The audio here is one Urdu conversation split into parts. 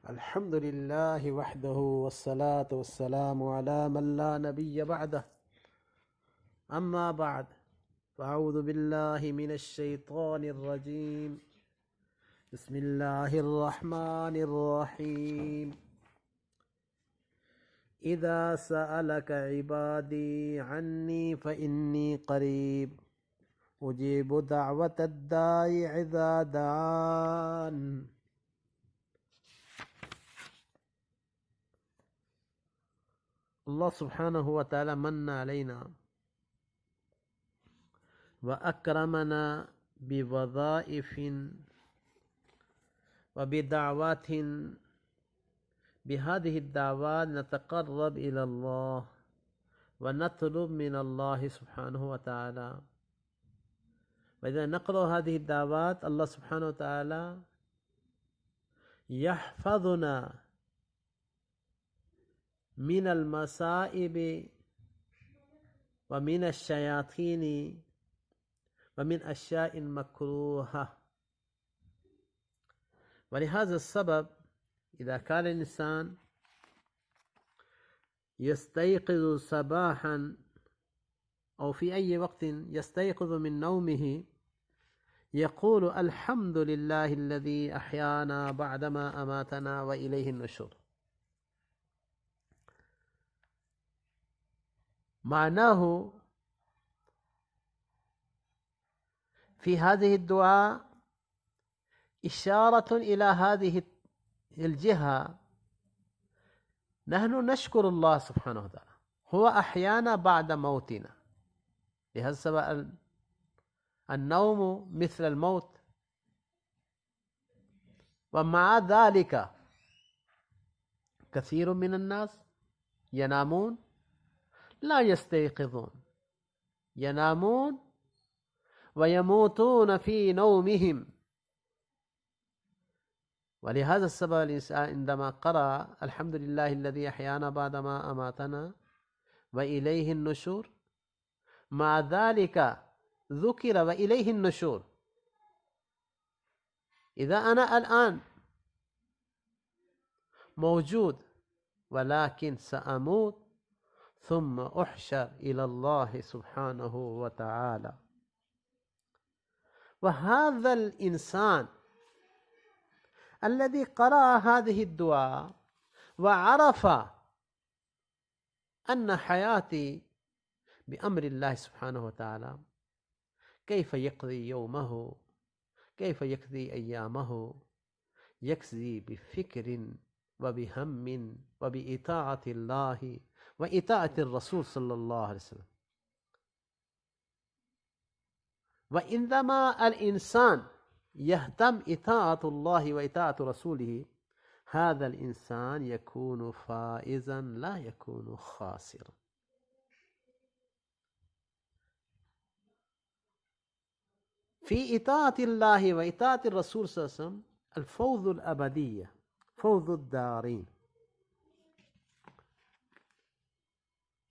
الحمد لله وحده والصلاة والسلام على من لا نبي بعده أما بعد فأعوذ بالله من الشيطان الرجيم بسم الله الرحمن الرحيم إذا سألك عبادي عني فإني قريب أجيب دعوة الداعي إذا دعان. اللہ سبحانہ وتعالی من علينا وأكرمنا بوظائف وبدعوات بهذه الدعوات نتقرب إلى الله ونطلب من الله سبحانه وتعالى. وإذا نقرأ هذه الدعوات الله سبحانه وتعالى يحفظنا من المصائب ومن الشياطين ومن أشياء مكروهة. ولهذا السبب إذا كان الإنسان يستيقظ صباحا أو في أي وقت يستيقظ من نومه يقول الحمد لله الذي أحيانا بعدما أماتنا وإليه النشور. معناه في هذه الدعاء إشارة إلى هذه الجهة. نحن نشكر الله سبحانه وتعالى، هو أحيانا بعد موتنا، لهذا السبب النوم مثل الموت. ومع ذلك كثير من الناس ينامون لا يستيقظون، ينامون ويموتون في نومهم. ولهذا السبب الإنسان عندما قرأ الحمد لله الذي أحيانا بعدما أماتنا وإليه النشور، مع ذلك ذكر وإليه النشور. إذا أنا الآن موجود ولكن سأموت ثم أحشر إلى الله سبحانه وتعالى. وهذا الإنسان الذي قرأ هذه الدعاء وعرف أن حياتي بأمر الله سبحانه وتعالى، كيف يقضي يومه، كيف يقضي أيامه، يقضي بفكر وبهم وبإطاعة الله وإطاعة الرسول صلى الله عليه وسلم. وعندما الإنسان يهتم إطاعة الله وإطاعة رسوله، هذا الإنسان يكون فائزا لا يكون خاسرا. في إطاعة الله وإطاعة الرسول صلى الله عليه وسلم الفوز الأبدية، فوز الدارين.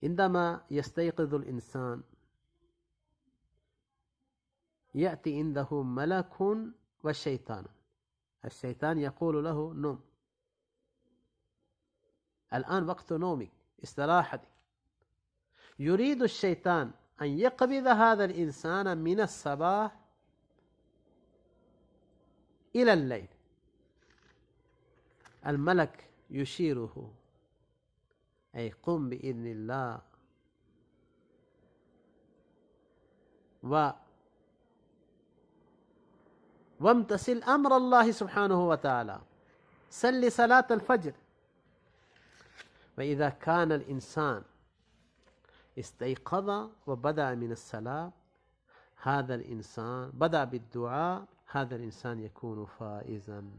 عندما يستيقظ الإنسان يأتي عنده ملك والشيطان. الشيطان يقول له نم، الآن وقت نومك، استراحتك. يريد الشيطان أن يقبض هذا الإنسان من الصباح إلى الليل. الملك يشيره، أي قم بإذن الله وامتثل أمر الله سبحانه وتعالى، صل صلاة الفجر. وإذا كان الإنسان استيقظ وبدأ من الصلاة، هذا الإنسان بدأ بالدعاء، هذا الإنسان يكون فائزا.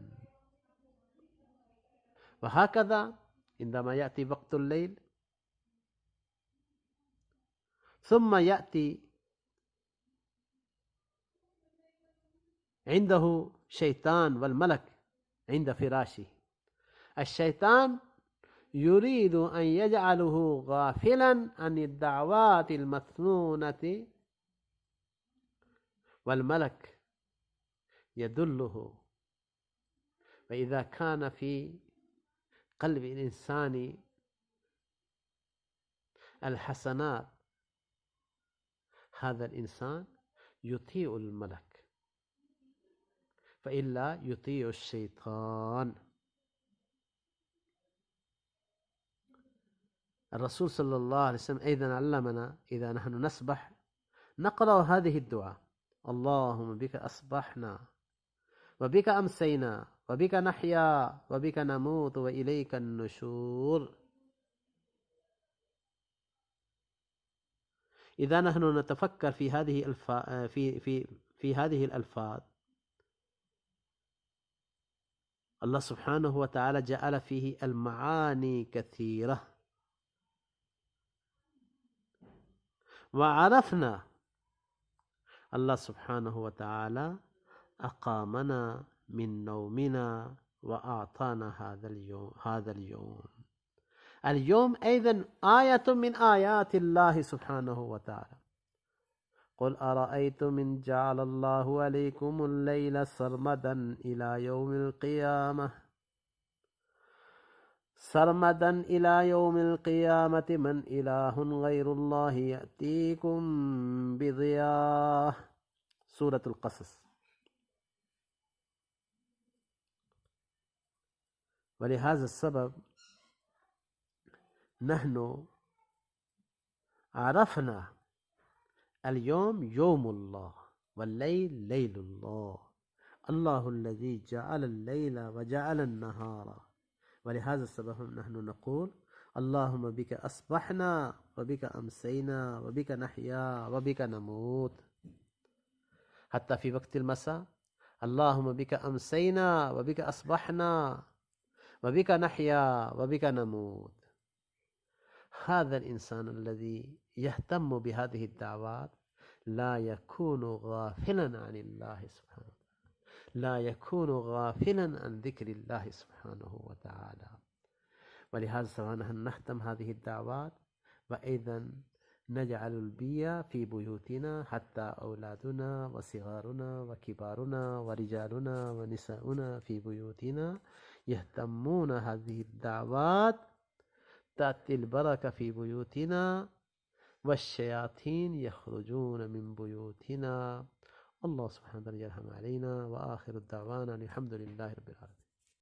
وهكذا عندما يأتي وقت الليل ثم يأتي عنده شيطان والملك عند فراشه، الشيطان يريد أن يجعله غافلا عن الدعوات المسنونة، والملك يدله. فإذا كان في قلب الإنسان الحسنات هذا الإنسان يطيع الملك، فإلا يطيع الشيطان. الرسول صلى الله عليه وسلم أيضا علمنا إذا نحن نسبح نقرأ هذه الدعاء: اللهم بك أصبحنا وبك أمسينا وبك نحيا وبك نموت وإليك النشور. إذا نحن نتفكر في هذه في هذه الألفاظ، الله سبحانه وتعالى جعل فيه المعاني كثيرة، وعرفنا الله سبحانه وتعالى أقامنا من نومنا وأعطانا هذا اليوم أيضا آية من آيات الله سبحانه وتعالى. قل أرأيتم إن جعل الله عليكم الليل سرمدا إلى يوم القيامة من إله غير الله يأتيكم بضياء. سورة القصص. ولهذا السبب نحن عرفنا اليوم يوم الله والليل ليل الله، الله الذي جعل الليل وجعل النهار. ولهذا السبب نحن نقول اللهم بك أصبحنا وبك أمسينا وبك نحيا وبك نموت. حتى في وقت المساء اللهم بك أمسينا وبك أصبحنا وبك نحيا وبك نموت. هذا الإنسان الذي يهتم بهذه الدعوات لا يكون غافلا عن الله سبحانه وتعالى، لا يكون غافلا عن ذكر الله سبحانه وتعالى. ولهذا نحن نختم هذه الدعوات، وأيضا نجعل البيئة في بيوتنا حتى أولادنا وصغارنا وكبارنا ورجالنا ونساؤنا في بيوتنا يهتمون هذه الدعوات، تأتي البركة في بيوتنا والشياطين يخرجون من بيوتنا. الله سبحانه وتعالى يرحم علينا، وآخر الدعوانا الحمد لله رب العالمين.